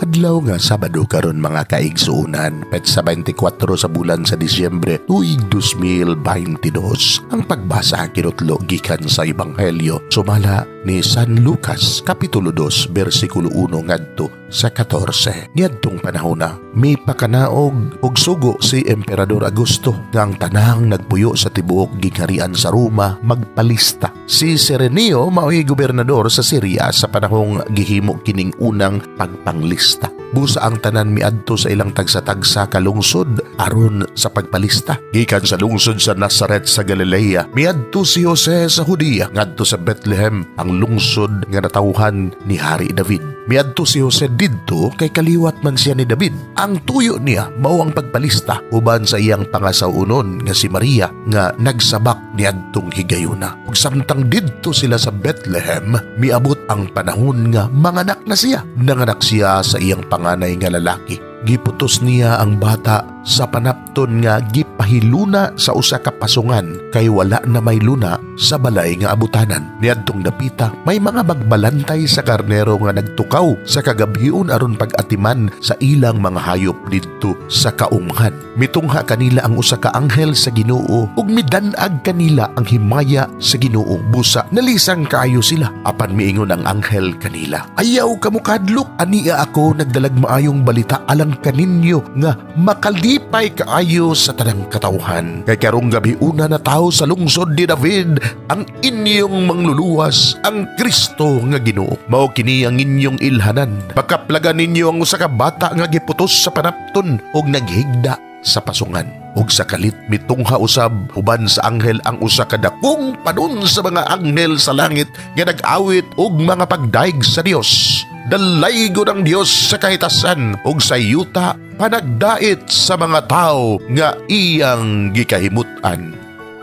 Adlaw nga Sabado karon mga kaigsuunan, petsa 24 sa bulan sa Disyembre tuig 2022. Ang pagbasa kinutlo gikan sa Ebanghelyo sumala ni San Lucas kapitulo 2 bersikulo 1 ngadto sa 14. Niadtong panahon na may pakanaog og sugo si Emperador Augusto nga ang tanang nagpuyo sa tibuok gingharian sa Roma magpalista. Si Serenio mao'y gobernador sa Syria sa panahong gihimo kining unang pagpanglista. Busa ang tanan miadto sa ilang tagsa-tagsa ka lungsod aron sa pagpalista. Gikan sa lungsod sa Nazareth sa Galilea, miadto si Jose sa Judea ngadto sa Bethlehem, ang lungsod nga natawhan ni Hari David. Miadto si Jose didto kay kaliwat man siya ni David. Ang tuyo niya mao ang pagpalista uban sa iyang pangasaunon nga si Maria nga nagsabak niadtong higayuna. Ug samtang didto sila sa Bethlehem, miabot ang panahon nga manganak na siya. Nanganak siya sa iyang panganay nga lalaki. Giputos niya ang bata sa panapton nga gipahiluna sa usa ka pasungan kay wala na may luna sa balay nga abutanan. Niadtong dapita may mga bagbalantay sa karnero nga nagtukaw sa kagabhion aron pag-atiman sa ilang mga hayop didto sa kaunghan. Mitungha kanila ang usa ka anghel sa Ginoo ug midan-ag kanila ang himaya sa Ginoo. Busa nalisang kaayo sila apan miingon ang anghel kanila, "Ayaw kamo kadlok, ania ako nagdalag maayong balita alang kaninyo nga makalipay kaayo sa tanang katawhan. Kay karong gabi una na tao sa lungsod ni David ang inyong mangluluwas, ang Kristo nga Ginoo. Mao kini ang inyong ilhanan. Pagkaplagan ninyo ang usa ka bata nga giputos sa panapton ug naghigda sa pasungan." Ug sa kalit mitungha usab huban sa anghel ang usa ka dakong padun sa mga anghel sa langit nga nag-awit og mga pagdaig sa Dios. Dalaygo ng Dios sa kahitasan ug sa yuta panagdait sa mga tao nga iyang gikahimutan.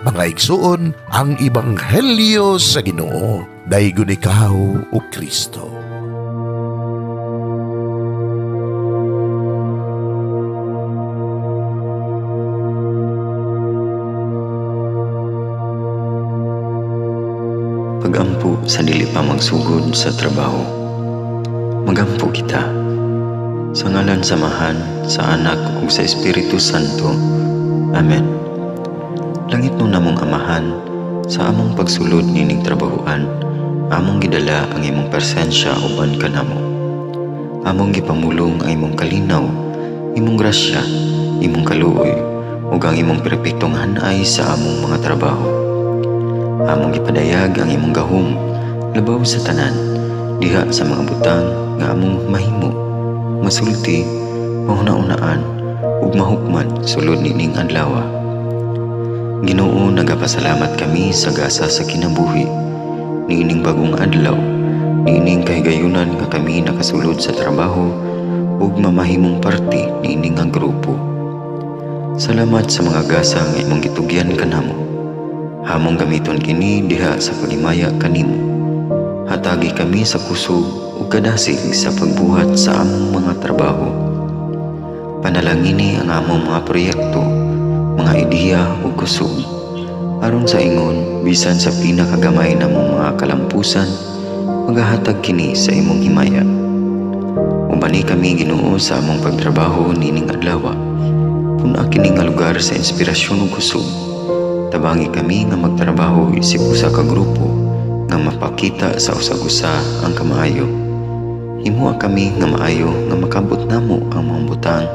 Mga igsuon, ang Ebanghelyo sa Ginoo. Daygon ikaw o Kristo. Pagampo sa dili pa magsugod sa trabaho. Magampo kita sa ngalan samahan sa Anak ug sa Espiritu Santo. Amen. Langit nun namong Amahan, sa among pagsulod nining trabahoan, among gidala ang imong presensya uban kanamo. Among gipamulong ang imong kalinaw, imong grasya, imong kaluoy, ug ang imong perpektong hanay sa among mga trabaho. Among gipadayag ang imong gahom labaw sa tanan, diha sa mga butang nga among mahimo, masulti, mahuna-unaan, ug mahukman sulod nining adlaw. Ginoo, nagapasalamat kami sa gasa sa kinabuhi niining bagong adlaw, niining kahigayunan nga kami nakasulod sa trabaho ug mamahimong parte niining nga grupo. Salamat sa mga gasa nga imong gitugyan kanamo. Hamong gamiton kini diha sa pagimaya kanimo. Hatagi kami sa kusog ug kadasig sa pagbuhat sa among mga trabaho. Panalangini ang among mga proyekto, mga ideya ug kusog, aron sa ingon bisan sa pinakagamay namong mga kalampusan, magahatag kini sa imong himaya. Ubani kami Ginoo sa among pagtrabaho nining adlaw. Puna kini nga lugar sa inspirasyon ug kusog. Tabangi kami nga magtrabaho isip usa ka grupo nga mapakita sa usag-usa ang kamaayo. Himuha kami nga maayo nga makabot namo ang mga butang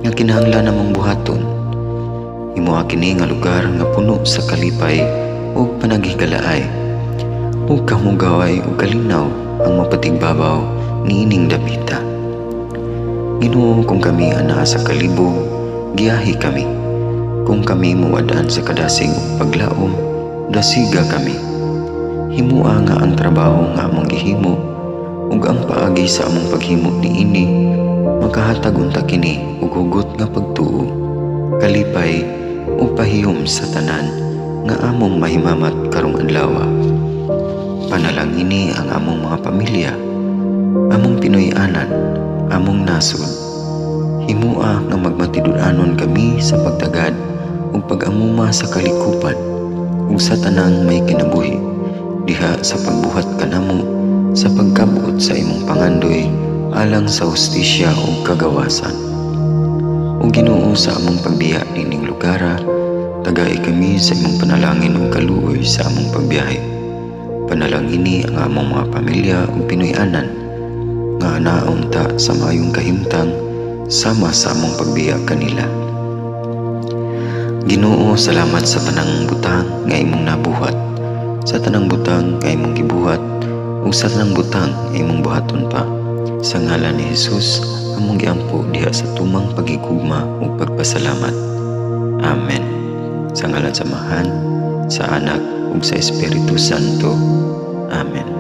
nga kinahanglan namong buhaton. Himuha kini nga lugar nga puno sa kalipay ug panagigalaay. Ug kamugaway ug kalinaw ang mapatigbabaw niining dapita. Ginoo, kung kami anaa sa kalibog, giyahi kami. Kung kami muwadaan sa kadasig ug paglaom, dasiga kami. Himua nga ang trabaho nga among gihimo ug ang paagi sa among paghimo niini makahatag unta kini ug hugot nga pagtuo, kalipay ug pahiyom sa tanan nga among mahimamat karong adlaw. Panalangini ang among mga pamilya, among Pinoy-anan, among nasod. Himua nga magmatidud-anon kami sa pagtagad ug pag-amuma sa kalikupan ug sa tanang may kinabuhi, diha sa pagbuhat kanamo sa pagkabuot sa imong pangandoy alang sa hustisya ug kagawasan. O Ginoo, sa among pagbiya nining lugara, tagay kami sa imong panalangin ug kaluoy sa among pagbiyahe. Panalangini ang among mga pamilya ug Pinoy-anan nga anaon ta sa maayong kahimtang sama sa among pagbiya kanila. Ginoo, salamat sa tanang butang nga imong nabuhat, sa tanang butang nga imong gibuhat, ug sa tanang butang nga imong buhaton pa. Sa ngalan ni Jesus, among giampo diha sa tumang pagigugma ug pagpasalamat. Amen. Sa ngalan sa Amahan, sa Anak ug sa Espiritu Santo. Amen.